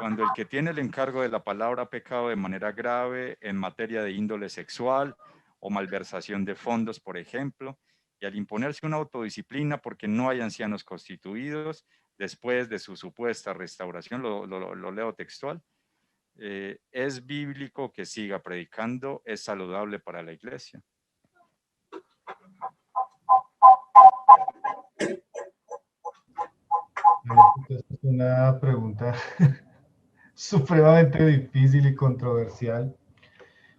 cuando el que tiene el encargo de la palabra ha pecado de manera grave en materia de índole sexual o malversación de fondos, por ejemplo, y al imponerse una autodisciplina porque no hay ancianos constituidos, después de su supuesta restauración, lo leo textual, es bíblico que siga predicando, es saludable para la iglesia. Es una pregunta supremamente difícil y controversial,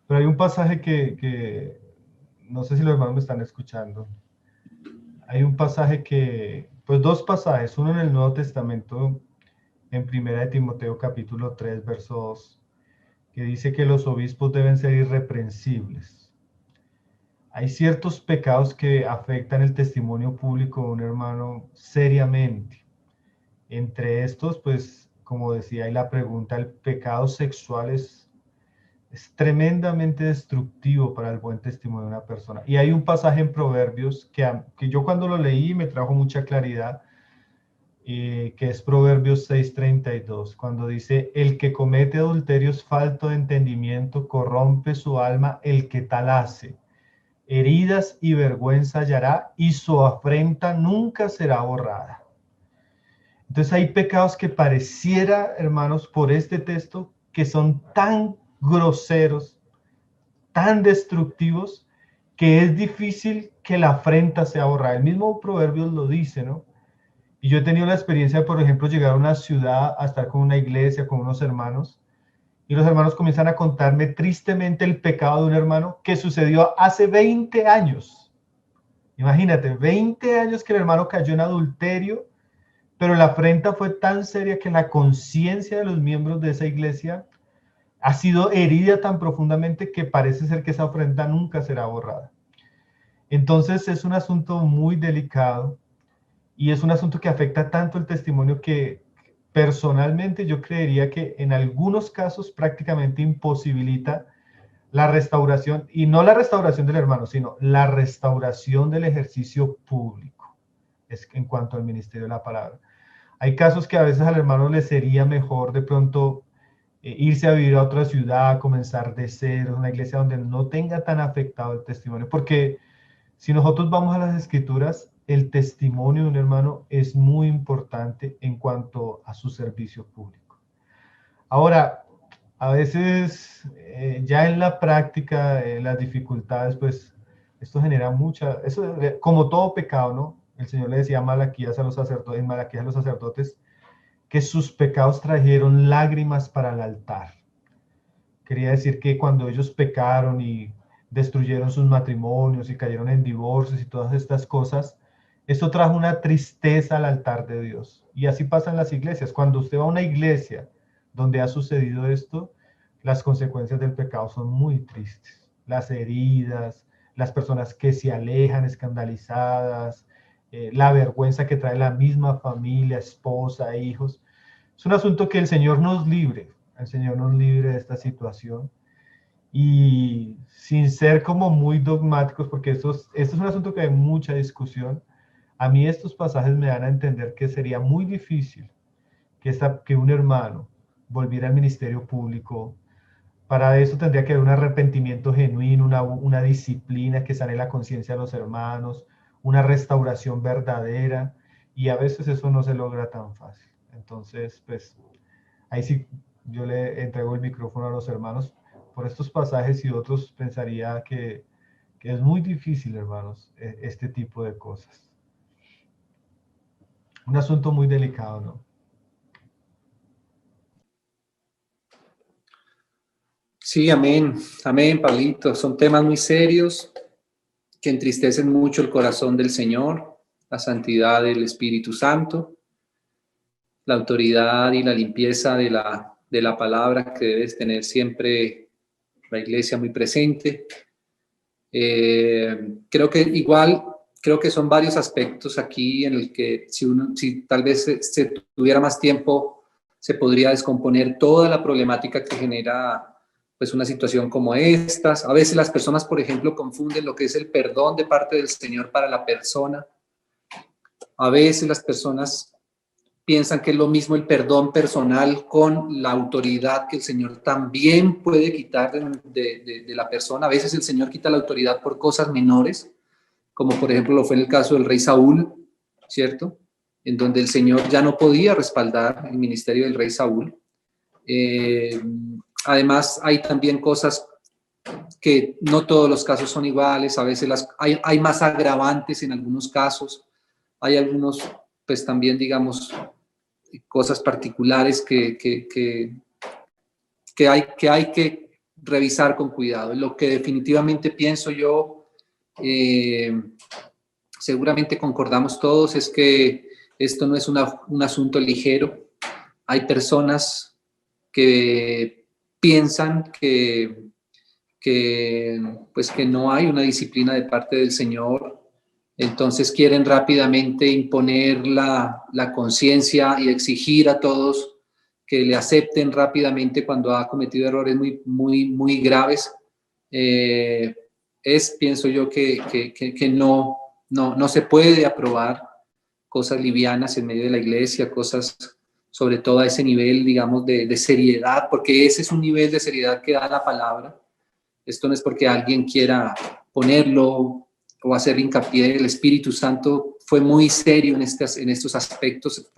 pero hay un pasaje que no sé si los hermanos me están escuchando. Hay un pasaje pues dos pasajes, uno en el Nuevo Testamento, en Primera de Timoteo capítulo 3, verso 2, que dice que los obispos deben ser irreprensibles. Hay ciertos pecados que afectan el testimonio público de un hermano seriamente. Entre estos, pues, como decía ahí la pregunta, el pecado sexual es tremendamente destructivo para el buen testimonio de una persona. Y hay un pasaje en Proverbios que yo cuando lo leí me trajo mucha claridad, que es Proverbios 6:32, cuando dice, el que comete adulterio es falto de entendimiento, corrompe su alma el que tal hace. Heridas y vergüenza hallará, y su afrenta nunca será borrada. Entonces hay pecados que pareciera, hermanos, por este texto, que son tan groseros, tan destructivos, que es difícil que la afrenta sea borrada. El mismo Proverbios lo dice, ¿no? Y yo he tenido la experiencia de, por ejemplo, llegar a una ciudad a estar con una iglesia, con unos hermanos, y los hermanos comienzan a contarme tristemente el pecado de un hermano que sucedió hace 20 años. Imagínate, 20 años que el hermano cayó en adulterio, pero la afrenta fue tan seria que la conciencia de los miembros de esa iglesia ha sido herida tan profundamente que parece ser que esa afrenta nunca será borrada. Entonces es un asunto muy delicado y es un asunto que afecta tanto el testimonio que personalmente yo creería que en algunos casos prácticamente imposibilita la restauración, y no la restauración del hermano, sino la restauración del ejercicio público, es en cuanto al ministerio de la palabra. Hay casos que a veces al hermano le sería mejor de pronto irse a vivir a otra ciudad, comenzar de cero, una iglesia donde no tenga tan afectado el testimonio, porque si nosotros vamos a las escrituras, el testimonio de un hermano es muy importante en cuanto a su servicio público. Ahora, a veces ya en la práctica, las dificultades, pues esto genera eso como todo pecado, ¿no? El Señor le decía a Malaquías a los sacerdotes, en Malaquías a los sacerdotes, que sus pecados trajeron lágrimas para el altar. Quería decir que cuando ellos pecaron y destruyeron sus matrimonios y cayeron en divorcios y todas estas cosas, esto trajo una tristeza al altar de Dios. Y así pasa en las iglesias. Cuando usted va a una iglesia donde ha sucedido esto, las consecuencias del pecado son muy tristes. Las heridas, las personas que se alejan escandalizadas, la vergüenza que trae la misma familia, esposa, hijos. Es un asunto que el Señor nos libre de esta situación. Y sin ser como muy dogmáticos, porque esto es un asunto que hay mucha discusión, a mí estos pasajes me dan a entender que sería muy difícil que un hermano volviera al ministerio público. Para eso tendría que haber un arrepentimiento genuino, una disciplina que sane la conciencia de los hermanos, una restauración verdadera, y a veces eso no se logra tan fácil. Entonces, pues, ahí sí yo le entrego el micrófono a los hermanos. Por estos pasajes y otros pensaría que es muy difícil, hermanos, este tipo de cosas. Un asunto muy delicado, ¿no? Sí, amén, amén, Pablito. Son temas muy serios que entristecen mucho el corazón del Señor, la santidad del Espíritu Santo, la autoridad y la limpieza de la palabra que debes tener siempre la iglesia muy presente. Creo que son varios aspectos aquí en el que si tal vez se tuviera más tiempo, se podría descomponer toda la problemática que genera pues una situación como estas. A veces las personas, por ejemplo, confunden lo que es el perdón de parte del Señor para la persona. A veces las personas piensan que es lo mismo el perdón personal con la autoridad que el Señor también puede quitar de la persona. A veces el Señor quita la autoridad por cosas menores, como por ejemplo lo fue en el caso del rey Saúl, ¿cierto? En donde el Señor ya no podía respaldar el ministerio del rey Saúl. Además, hay también cosas que no todos los casos son iguales, a veces hay más agravantes en algunos casos, hay algunos, pues también, digamos, cosas particulares que hay que revisar con cuidado. Lo que definitivamente pienso yo, seguramente concordamos todos, es que esto no es un asunto ligero. Hay personas que piensan que no hay una disciplina de parte del Señor, entonces quieren rápidamente imponer la conciencia y exigir a todos que le acepten rápidamente cuando ha cometido errores muy graves. Pienso yo que no se puede aprobar cosas livianas en medio de la iglesia, cosas sobre todo a ese nivel, digamos, de seriedad, porque ese es un nivel de seriedad que da la palabra. Esto no es porque alguien quiera ponerlo o hacer hincapié. El Espíritu Santo fue muy serio en estos aspectos,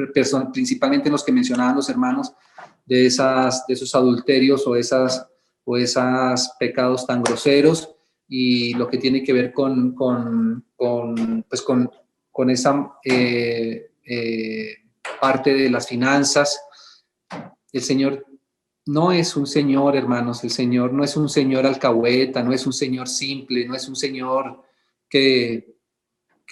principalmente en los que mencionaban los hermanos, de esos adulterios o esos pecados tan groseros, y lo que tiene que ver con esa parte de las finanzas. El Señor no es un Señor, hermanos, el Señor no es un Señor alcahueta, no es un Señor simple, no es un Señor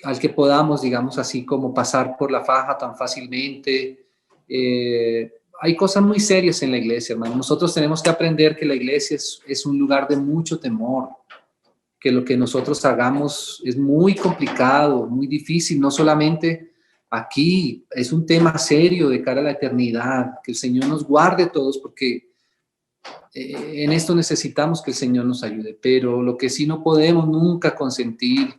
al que podamos, digamos así, como pasar por la faja tan fácilmente. Hay cosas muy serias en la iglesia, hermanos. Nosotros tenemos que aprender que la iglesia es un lugar de mucho temor, que lo que nosotros hagamos es muy complicado, muy difícil, no solamente aquí, es un tema serio de cara a la eternidad. Que el Señor nos guarde todos, porque en esto necesitamos que el Señor nos ayude, pero lo que sí no podemos nunca consentir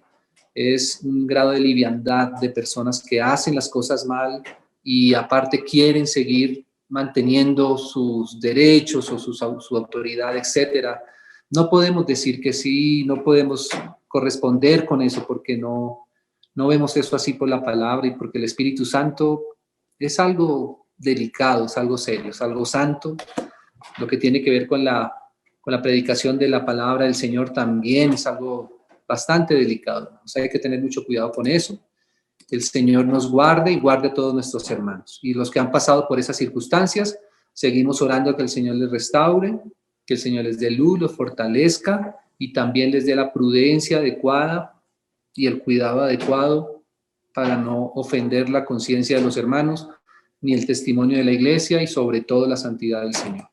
es un grado de liviandad de personas que hacen las cosas mal y aparte quieren seguir manteniendo sus derechos o su autoridad, etcétera. No podemos decir que sí, no podemos corresponder con eso, porque no vemos eso así por la palabra, y porque el Espíritu Santo es algo delicado, es algo serio, es algo santo. Lo que tiene que ver con la predicación de la palabra del Señor también es algo bastante delicado. O sea, hay que tener mucho cuidado con eso. El Señor nos guarde y guarde a todos nuestros hermanos. Y los que han pasado por esas circunstancias, seguimos orando que el Señor les restaure, que el Señor les dé luz, los fortalezca y también les dé la prudencia adecuada y el cuidado adecuado para no ofender la conciencia de los hermanos, ni el testimonio de la iglesia, y sobre todo la santidad del Señor.